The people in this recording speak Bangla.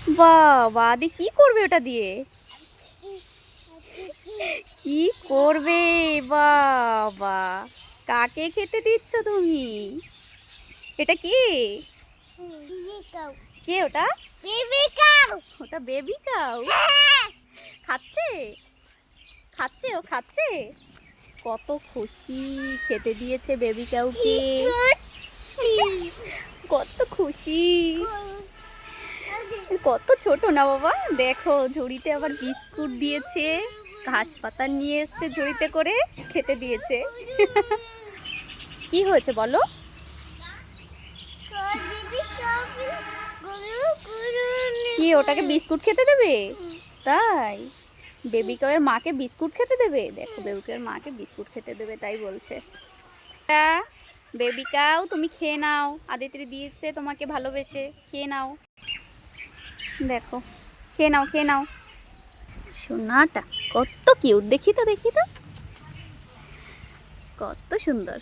বাবা, আদি কি করবে ওটা দিয়ে? কি করবে? বাবা, কাকে খেতে দিচ্ছ তুমি? এটা কি? কে ওটা? Baby cow. ওটা বেবি কাউ। খাচ্ছে? খাচ্ছে, ও খাচ্ছে। কত খুশি, খেতে দিয়েছে বেবি কাউকে। কত খুশি। কত ছোট না বাবা, দেখো ঝুড়িতে আবার বিস্কুট দিয়েছে, ঘাস পাতা নিয়ে এসছে ঝুড়িতে করে, খেতে দিয়েছে। কি হয়েছে বলো? কি ওটাকে বিস্কুট খেতে দেবে? তাই বেবি কাউয়ের মাকে বিস্কুট খেতে দেবে? দেখো বেবি কাউয়ের মাকে বিস্কুট খেতে দেবে তাই বলছে। বেবি কাউ, তুমি খেয়ে নাও, আদিত্রি দিয়েছে তোমাকে ভালোবেসে, খেয়ে নাও। দেখো, খেয়ে নাও, খেয়ে নাও। সোনাটা কত কিউট, দেখি তো, দেখি তো, কত সুন্দর।